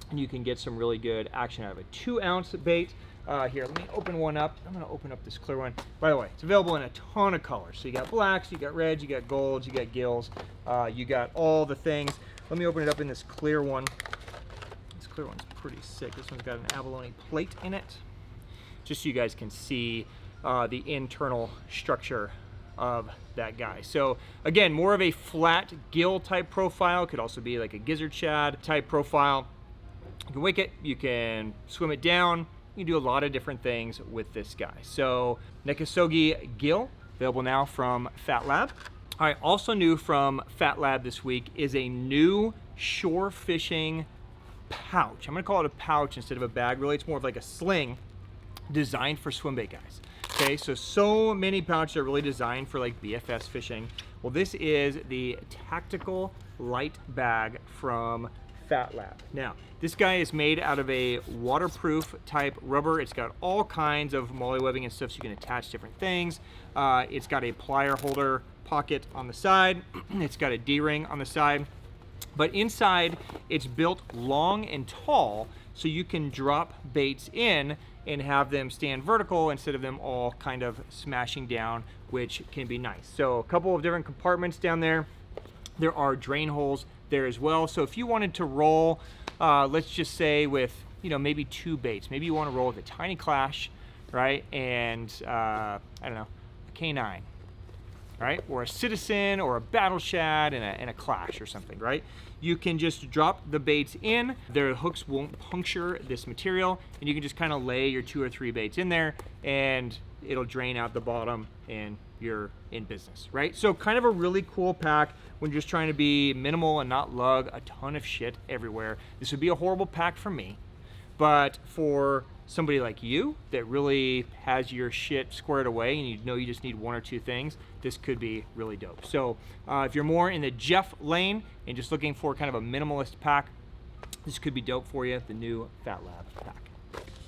and you can get some really good action out of it. 2-ounce bait. Here, let me open one up. I'm going to open up this clear one. By the way, it's available in a ton of colors. So you got blacks, you got reds, you got golds, you got gills, you got all the things. Let me open it up in this clear one. This clear one's pretty sick. This one's got an abalone plate in it, just so you guys can see the internal structure of that guy. So again, more of a flat gill type profile. Could also be like a gizzard shad type profile. You can wake it, you can swim it down, you can do a lot of different things with this guy. So Nekosugi gill, available now from Phat Lab. All right, also new from Phat Lab this week is a new shore fishing pouch. I'm gonna call it a pouch instead of a bag. Really, it's more of like a sling designed for swim bait guys. Okay, so many pouches are really designed for like BFS fishing. Well, this is the tactical light bag from Phat Lab. Now, this guy is made out of a waterproof type rubber. It's got all kinds of molly webbing and stuff so you can attach different things. It's got a plier holder pocket on the side. It's got a D-ring on the side. But inside, it's built long and tall so you can drop baits in and have them stand vertical instead of them all kind of smashing down, which can be nice. So a couple of different compartments down there. There are drain holes there as well. So if you wanted to roll, let's just say with, you know, maybe 2 baits, maybe you want to roll with a tiny clash, right? And I don't know, a K9, right? Or a Citizen or a battle shad and a clash or something, right? You can just drop the baits in. Their hooks won't puncture this material, and you can just kind of lay your 2 or 3 baits in there and it'll drain out the bottom and you're in business, right? So kind of a really cool pack when you're just trying to be minimal and not lug a ton of shit everywhere. This would be a horrible pack for me, but for somebody like you that really has your shit squared away and you know you just need 1 or 2 things, this could be really dope. So if you're more in the Jeff lane and just looking for kind of a minimalist pack, this could be dope for you, the new Phat Lab pack.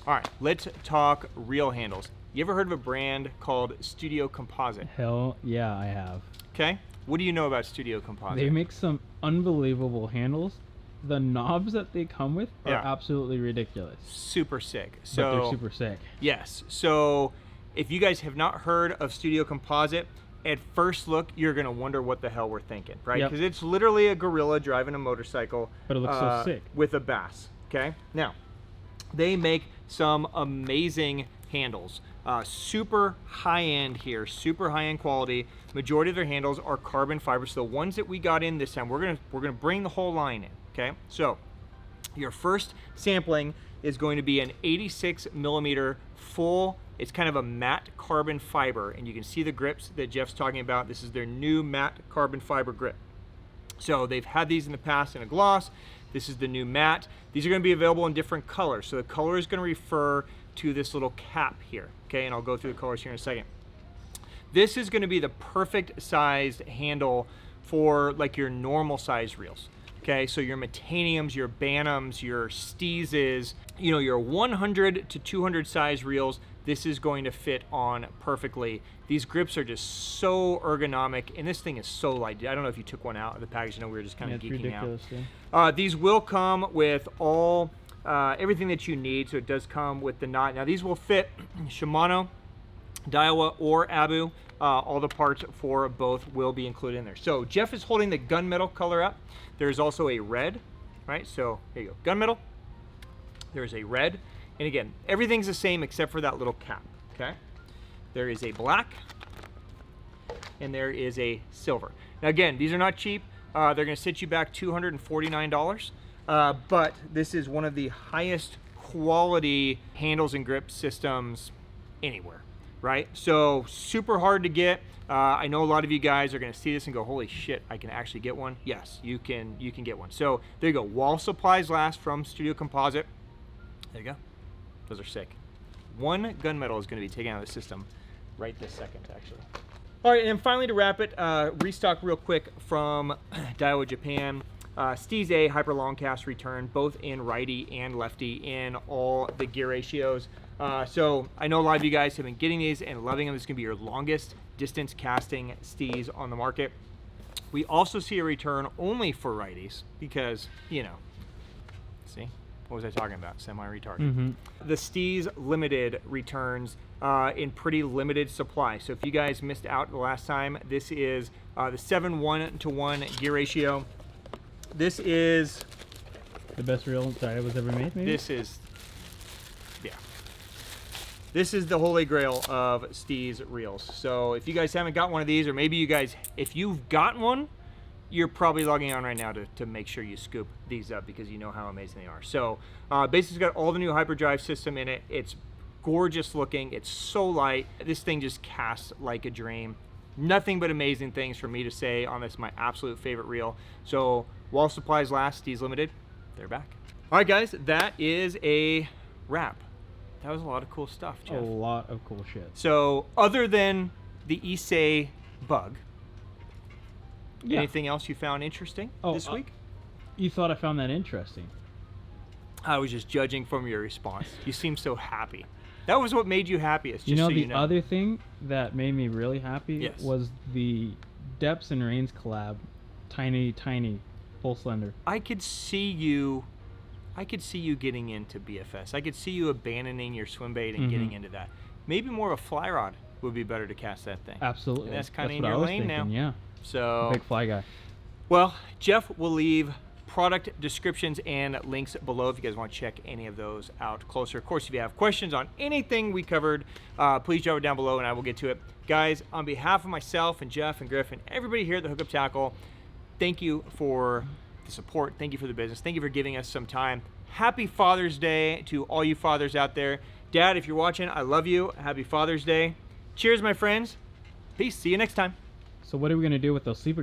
All right, let's talk reel handles. You ever heard of a brand called Studio Composite? Hell yeah, I have. Okay, what do you know about Studio Composite? They make some unbelievable handles. The knobs that they come with are Yeah. absolutely ridiculous. Super sick. But So they're super sick. yes, so if you guys have not heard of Studio Composite, at first look, you're gonna wonder what the hell we're thinking, right? Yep. Because it's literally a gorilla driving a motorcycle. But it looks so sick. With a bass, okay? Now, they make some amazing handles. Super high-end here, super high-end quality. Majority of their handles are carbon fiber. So the ones that we got in this time, we're gonna bring the whole line in, okay? So your first sampling is going to be an 86 millimeter full. It's kind of a matte carbon fiber, and you can see the grips that Jeff's talking about. This is their new matte carbon fiber grip. So they've had these in the past in a gloss. This is the new matte. These are going to be available in different colors. So the color is going to refer to this little cap here, okay? And I'll go through the colors here in a second. This is going to be the perfect sized handle for like your normal size reels. Okay, so your Metaniums, your Bantams, your Steezes, you know, your 100 to 200 size reels, this is going to fit on perfectly. These grips are just so ergonomic, and this thing is so light. I don't know if you took one out of the package. I know we were just kind of It's geeking ridiculous, out. These will come with all everything that you need, so it does come with the knot. Now these will fit Shimano, Daiwa, or Abu. All the parts for both will be included in there. So Jeff is holding the gunmetal color up. There's also a red, right? So here you go, gunmetal. There's a red. And again, everything's the same except for that little cap, okay? There is a black, and there is a silver. Now again, these are not cheap. They're gonna set you back $249, but this is one of the highest quality handles and grip systems anywhere, right? So super hard to get. I know a lot of you guys are gonna see this and go, holy shit, I can actually get one. Yes, you can get one. So there you go, while supplies last from Studio Composite. There you go, those are sick. One gunmetal is gonna be taken out of the system right this second, actually. All right, and finally to wrap it, restock real quick from Daiwa Japan. Steez A Hyper Long Cast return, both in righty and lefty in all the gear ratios. So I know a lot of you guys have been getting these and loving them. This is gonna be your longest distance casting Steez on the market. We also see a return only for righties because, you know, see, what was I talking about? Semi-retarded. Mm-hmm. The Steez Limited returns in pretty limited supply. So if you guys missed out the last time, this is the 7:1-to-1 gear ratio. This is The best reel that was ever made, maybe? This is, yeah. This is the holy grail of Steez reels. So if you guys haven't got one of these, or maybe you guys, if you've got one, you're probably logging on right now to make sure you scoop these up because you know how amazing they are. So basically it's got all the new hyperdrive system in it. It's gorgeous looking. It's so light. This thing just casts like a dream. Nothing but amazing things for me to say on this, my absolute favorite reel. So while supplies last, Steez Limited, they're back. All right, guys, that is a wrap. That was a lot of cool stuff, Jeff. A lot of cool shit. So, other than the Issei bug, Yeah. anything else you found interesting this week? You thought I found that interesting? I was just judging from your response. You seem so happy. That was what made you happiest. You Just know, so the you know. other thing that made me really happy Yes. was the Deps and Reins collab. Tiny full slender. I could see you getting into BFS. I could see you abandoning your swim bait and getting into that. Maybe more of a fly rod would be better to cast that thing. Absolutely. And that's kind of in what your I was lane thinking, now. Yeah. So, Big fly guy. well, Jeff will leave product descriptions and links below if you guys want to check any of those out closer. Of course, if you have questions on anything we covered, please drop it down below and I will get to it. Guys, on behalf of myself and Jeff and Griff and everybody here at the Hookup Tackle, thank you for the support. Thank you for the business. Thank you for giving us some time. Happy Father's Day to all you fathers out there. Dad, if you're watching, I love you. Happy Father's Day. Cheers, my friends. Peace. See you next time. So what are we going to do with those sleeper